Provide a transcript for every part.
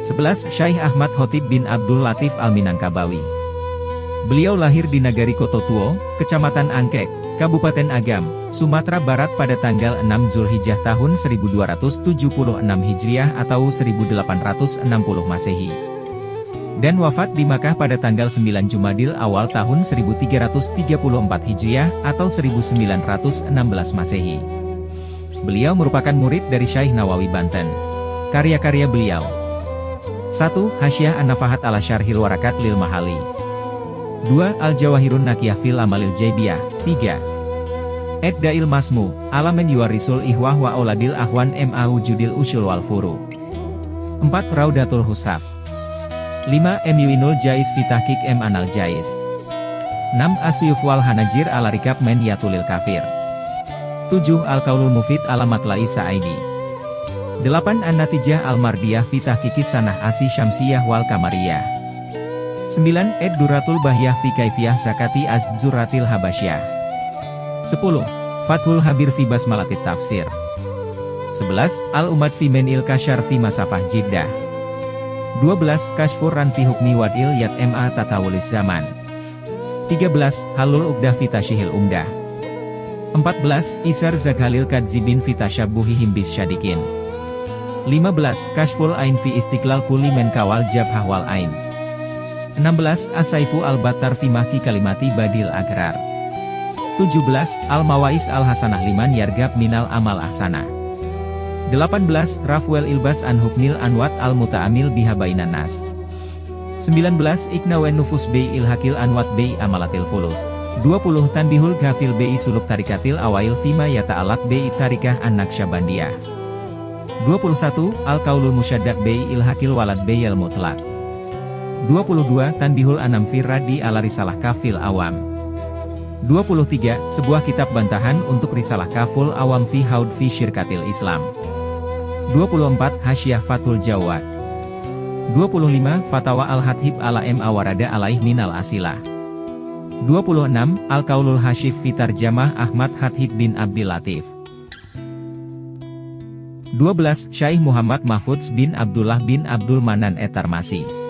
11. Syekh Ahmad Khotib bin Abdul Latif Al-Minangkabawi. Beliau lahir di Nagari Kototuo, Kecamatan Angkek, Kabupaten Agam, Sumatera Barat pada tanggal 6 Zulhijjah tahun 1276 Hijriah atau 1860 Masehi. Dan wafat di Makkah pada tanggal 9 Jumadil Awal tahun 1334 Hijriah atau 1916 Masehi. Beliau merupakan murid dari Syekh Nawawi Banten. Karya-karya beliau: 1. Hasyiah An-Nafahat ala Syarhil Warakat lil Mahali. 2. Al-Jawahirun Nakiyah fil Amalil Jaibiyah. 3. Ed-Dail Masmu, ala men yuwarisul ihwah wa auladil ahwan ma wujudil usul wal furu. 4. Raudatul Husab. 5. Mu'inul Jais fi tahqiq Anal Jais. 6. Asyuf wal Hanajir ala rikab men yatulil kafir. 7. Al-Qaulul Mufid ala Matlai Sa'idi. 8. An-Natijah Al-Mardiyah fi tahqiqis Sanah Asi Syamsiyah wal Kamariyah. 9. Ed-Duratul Bahyah fi Kaifiyah Zakati Az-Zuratil Habasyah. 10. Fathul Habir fi Basmalatit Tafsir. 11. Al-Umad fi Men'il Kasyar fi Masafah Jiddah. 12. Kashfur Ran fi Hukmi Wad'il Yat Ma Tatawulis Zaman. 13. Halul Uqdah fi Tasyihil Umdah. 14. Isar Zakhalil Kadzibin fi Tashabbuhihim bis Syadikin. 15. Kashful Ain fi Istiqlal Kulli Men Kawal Jabhah wal Ain. 16. As-Saifu Al-Battar fi Mahki Kalimati Badil Agrar. 17. Al-Mawais Al-Hasanah Liman Yargab Minal Amal Ahsanah. 18. Rafwel Ilbas an Hukmil Anwat Al-Muta'amil Biha Bainan Nas. 19. Iknawen Nufus Bei Ilhakil Anwat Bei Amalatil Fulus. 20. Tanbihul Ghafil Bei Suluk Tarikatil Awail Fima Yata'alak Bei Tarikah An-Naqsyabandiyah. 21. Al-Qaulul Musyaddaq Bei Ilhakil Walad Bei Al-Mutlaq. 22. Tanbihul Anam fi Raddi ala Risalah Kafil Awam. 23. Sebuah kitab bantahan untuk Risalah Kaful Awam fi Haud fi Syirkatil Islam. 24. Hasyiah Fathul Jawad. 25. Fatawa Al-Hatib ala Ma Warada alaih minal asilah. 26. Al-Qaulul Hashif fi Tarjamah Ahmad Hatib bin Abdil Latif. 12. Syekh Muhammad Mahfudz bin Abdullah bin Abdul Manan Etarmasi.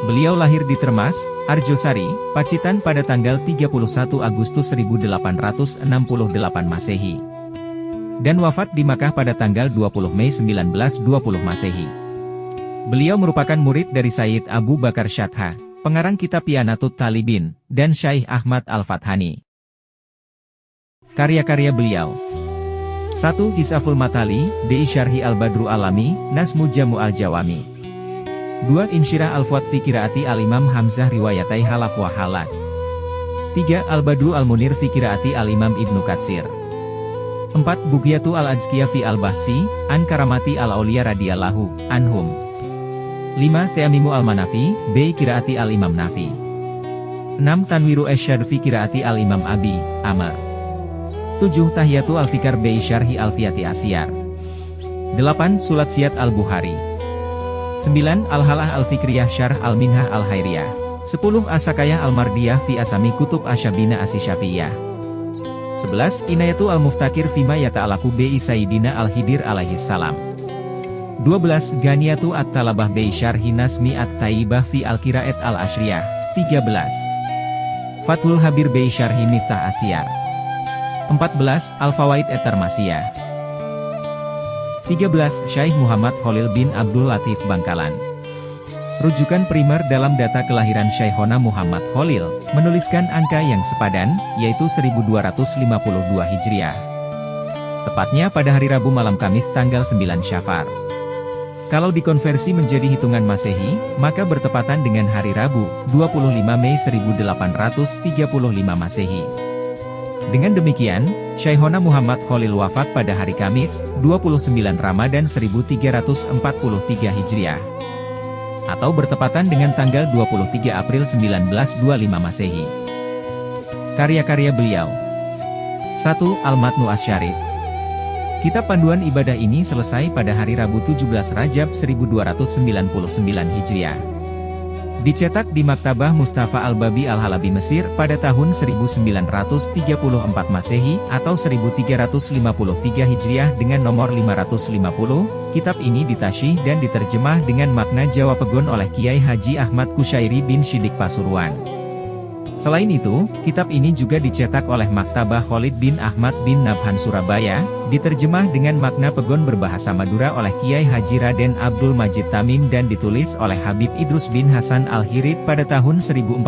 Beliau lahir di Termas, Arjosari, Pacitan pada tanggal 31 Agustus 1868 Masehi. Dan wafat di Makkah pada tanggal 20 Mei 1920 Masehi. Beliau merupakan murid dari Sayyid Abu Bakar Syadha, pengarang kitab Yanatut Talibin, dan Syekh Ahmad Al-Fathani. Karya-karya beliau: 1. Hisaful Matali, Di Syarhi Al-Badru Alami, Nasmu Jamu Al-Jawami. 2. Insyirah Al-Fuad fi Qiraati Al-Imam Hamzah Riwayatai Halaf wa Halak. 3. Al-Badru Al-Munir fi Qiraati Al-Imam Ibnu Katsir. 4. Bugiyatu Al-Adzkiyah fi Al-Bahsi, An Karamati Al-Auliya radhiyallahu anhum. 5. Ta'mimu Al-Manafi, Bi Qiraati Al-Imam Nafi. 6. Tanwiru Asyad fi Qiraati Al-Imam Abi Amr. 7. Tahiyatu Al-Fikar Bi Syarhi Al-Fiyati Asyar. 8. Sulat Siyat Al-Bukhari. 9. Al-Halah Al-Fikriyah Syarh Al-Minhah Al-Hairiyah. 10. As-Sakayah Al-Mardiyah fi Asami Kutub Asyabina Asy-Syafiyah. 11. Inayatu Al-Muftakir fima Yata'alaku Bi Sayyidina Al-Khidir alaihi salam. 12. Ganiyatu At-Talabah Bi Syarhi Nasmi At-Tayyibah fi Al-Qiraat Al-Ashriyah. 13. Fathul Habir Bi Syarhi Miftah Asyar. 14. Al-Fawaid Etarmasiyah. 13. Syekh Muhammad Khalil bin Abdul Latif Bangkalan. Rujukan primer dalam data kelahiran Syekhona Muhammad Khalil, menuliskan angka yang sepadan, yaitu 1252 Hijriah. Tepatnya pada hari Rabu malam Kamis tanggal 9 Syafar. Kalau dikonversi menjadi hitungan Masehi, maka bertepatan dengan hari Rabu, 25 Mei 1835 Masehi. Dengan demikian, Syekhona Muhammad Khalil wafat pada hari Kamis, 29 Ramadan 1343 Hijriah. Atau bertepatan dengan tanggal 23 April 1925 Masehi. Karya-karya beliau: 1. Al-Matnu Asy-Syarif. Kitab panduan ibadah ini selesai pada hari Rabu 17 Rajab 1299 Hijriah. Dicetak di Maktabah Mustafa Al-Babi Al-Halabi Mesir pada tahun 1934 Masehi atau 1353 Hijriah dengan nomor 550, kitab ini ditasyih dan diterjemah dengan makna Jawa Pegon oleh Kiai Haji Ahmad Kusyairi bin Siddiq Pasuruan. Selain itu, kitab ini juga dicetak oleh Maktabah Khalid bin Ahmad bin Nabhan Surabaya, diterjemah dengan makna Pegon berbahasa Madura oleh Kiai Haji Raden Abdul Majid Tamim dan ditulis oleh Habib Idrus bin Hasan Al-Hirid pada tahun 1409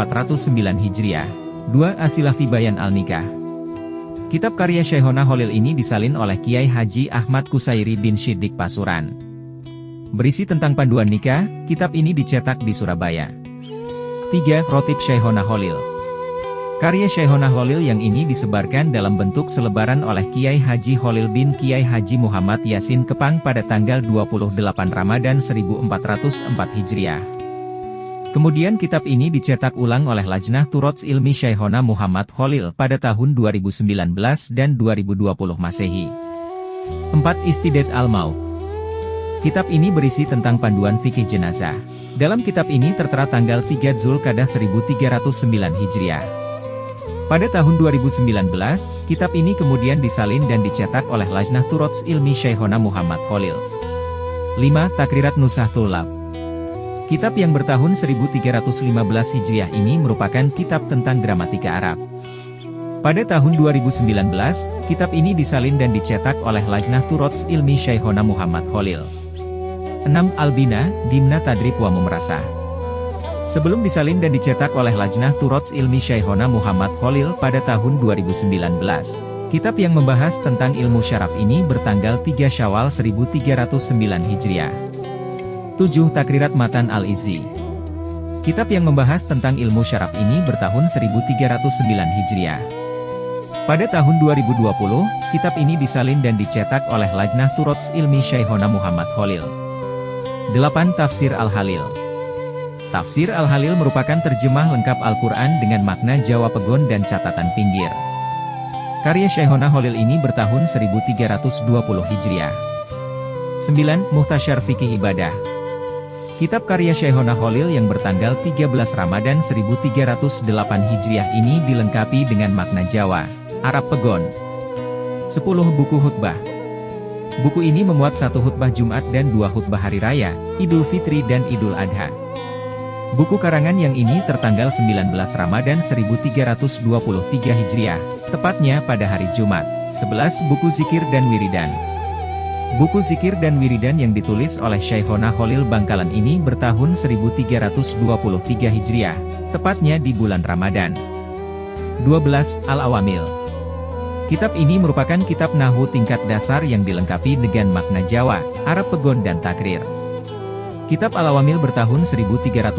Hijriah. 2. Asilafi Bayan Al-Nikah. Kitab karya Syekhona Khalil ini disalin oleh Kiai Haji Ahmad Kusyairi bin Siddiq Pasuruan. Berisi tentang panduan nikah, kitab ini dicetak di Surabaya. 3. Rotib Syekhona Khalil. Karya Syekhona Khalil yang ini disebarkan dalam bentuk selebaran oleh Kiai Haji Khalil bin Kiai Haji Muhammad Yasin Kepang pada tanggal 28 Ramadan 1404 Hijriah. Kemudian kitab ini dicetak ulang oleh Lajnah Turots Ilmi Syekhona Muhammad Khalil pada tahun 2019 dan 2020 Masehi. 4. Istidat Al-Maut. Kitab ini berisi tentang panduan fikih jenazah. Dalam kitab ini tertera tanggal 3 Zulkadah 1309 Hijriah. Pada tahun 2019, kitab ini kemudian disalin dan dicetak oleh Lajnah Turots Ilmi Syekhona Muhammad Khalil. 5. Takrirat Nusakh Thullab. Kitab yang bertahun 1315 Hijriah ini merupakan kitab tentang gramatika Arab. Pada tahun 2019, kitab ini disalin dan dicetak oleh Lajnah Turots Ilmi Syekhona Muhammad Khalil. 6. Al-Bina, Dimna Tadrib wa Mumrasah. Sebelum disalin dan dicetak oleh Lajnah Turots Ilmi Syekhona Muhammad Khalil pada tahun 2019, kitab yang membahas tentang ilmu syaraf ini bertanggal 3 Syawal 1309 Hijriah. 7. Takrirat Matan Al-Izzi. Kitab yang membahas tentang ilmu syaraf ini bertahun 1309 Hijriah. Pada tahun 2020, kitab ini disalin dan dicetak oleh Lajnah Turots Ilmi Syekhona Muhammad Khalil. 8. Tafsir Al-Halil. Tafsir Al-Halil merupakan terjemah lengkap Al-Quran dengan makna Jawa Pegon dan catatan pinggir. Karya Syekhona Khalil ini bertahun 1320 Hijriah. 9. Muhtasyar Fikih Ibadah. Kitab karya Syekhona Khalil yang bertanggal 13 Ramadan 1308 Hijriah ini dilengkapi dengan makna Jawa, Arab Pegon. 10. Buku Khutbah. Buku ini memuat 1 khutbah Jumat dan 2 khutbah Hari Raya, Idul Fitri dan Idul Adha. Buku karangan yang ini tertanggal 19 Ramadan 1323 Hijriah, tepatnya pada hari Jumat. 11. Buku Zikir dan Wiridan. Buku Zikir dan Wiridan yang ditulis oleh Syekhona Khalil Bangkalan ini bertahun 1323 Hijriah, tepatnya di bulan Ramadan. 12. Al-Awamil. Kitab ini merupakan kitab nahwu tingkat dasar yang dilengkapi dengan makna Jawa, Arab Pegon dan Takrir. Kitab Al-Awamil bertahun 1309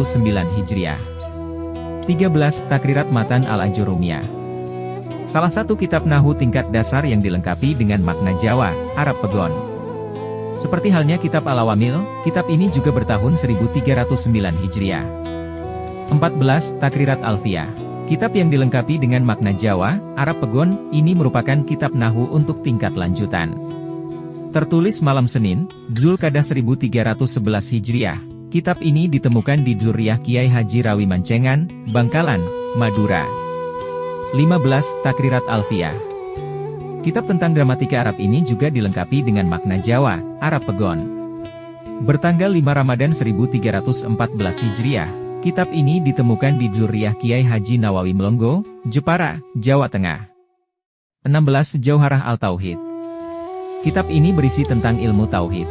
Hijriah. 13. Takrirat Matan Al-Ajurumiyah. Salah satu kitab nahwu tingkat dasar yang dilengkapi dengan makna Jawa, Arab Pegon. Seperti halnya kitab Al-Awamil, kitab ini juga bertahun 1309 Hijriah. 14. Takrirat Alfiyah. Kitab yang dilengkapi dengan makna Jawa, Arab Pegon, ini merupakan kitab nahwu untuk tingkat lanjutan. Tertulis malam Senin, Zulkadah 1311 Hijriah. Kitab ini ditemukan di Dzurriyah Kiai Haji Rawi Mancengan, Bangkalan, Madura. 15. Takrirat Alfiyah. Kitab tentang gramatika Arab ini juga dilengkapi dengan makna Jawa, Arab Pegon. Bertanggal 5 Ramadan 1314 Hijriah, kitab ini ditemukan di Dzurriyah Kiai Haji Nawawi Melonggo, Jepara, Jawa Tengah. 16. Jauharah Al-Tauhid. Kitab ini berisi tentang ilmu tauhid.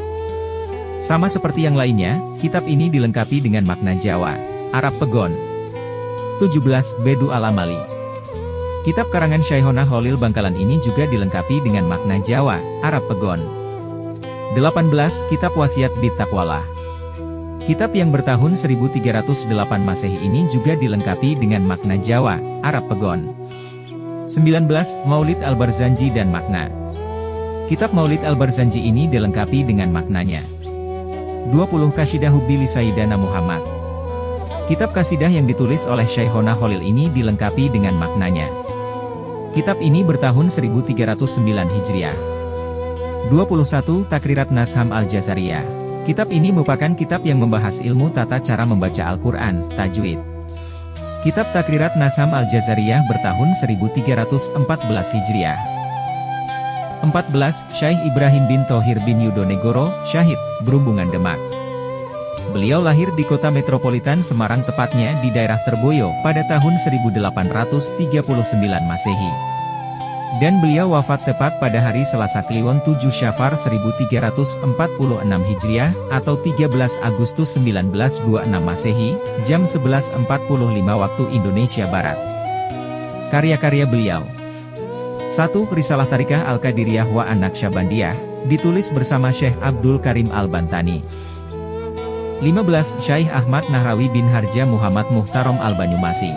Sama seperti yang lainnya, kitab ini dilengkapi dengan makna Jawa, Arab Pegon. 17. Bedu Al-Amali. Kitab karangan Syekhona Khalil Bangkalan ini juga dilengkapi dengan makna Jawa, Arab Pegon. 18. Kitab Wasiat Bit Taqwallah. Kitab yang bertahun 1308 Masehi ini juga dilengkapi dengan makna Jawa, Arab Pegon. 19. Maulid Al-Barzanji dan makna. Kitab Maulid Al-Barzanji ini dilengkapi dengan maknanya. 20. Qasidah Hubbi li Sayyidina Muhammad. Kitab kasidah yang ditulis oleh Syekhona Khalil ini dilengkapi dengan maknanya. Kitab ini bertahun 1309 Hijriah. 21. Takrirat Nasham Al-Jazariyah. Kitab ini merupakan kitab yang membahas ilmu tata cara membaca Al-Quran, tajwid. Kitab Takrirat Nasam Al-Jazariyah bertahun 1314 Hijriah. 14. Syekh Ibrahim bin Thohir bin Yudonegoro, Syahid, Berumbungan Demak. Beliau lahir di kota metropolitan Semarang, tepatnya di daerah Terboyo, pada tahun 1839 Masehi. Dan beliau wafat tepat pada hari Selasa Kliwon 7 Syafar 1346 Hijriah, atau 13 Agustus 1926 Masehi, jam 11.45 waktu Indonesia Barat. Karya-karya beliau. 1. Risalah Tarikah Al-Qadiriyah wa An-Naqsyabandiyah, ditulis bersama Syekh Abdul Karim Al-Bantani. 15. Syekh Ahmad Nahrawi bin Harja Muhammad Muhtarom Al-Banyumasi.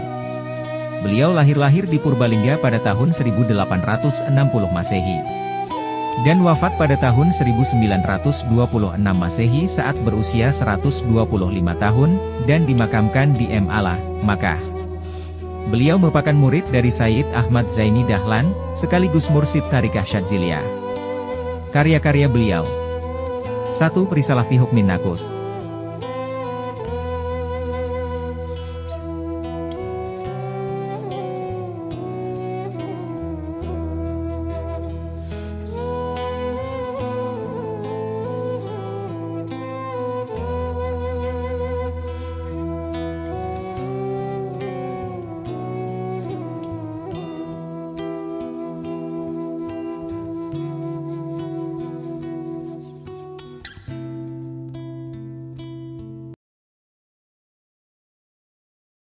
Beliau lahir di Purbalingga pada tahun 1860 Masehi. Dan wafat pada tahun 1926 Masehi saat berusia 125 tahun, dan dimakamkan di Makkah, Makkah. Beliau merupakan murid dari Sayyid Ahmad Zaini Dahlan, sekaligus mursid Tarikah Syadziliyah. Karya-karya beliau. 1. Risalah fi Hukmin Naqus.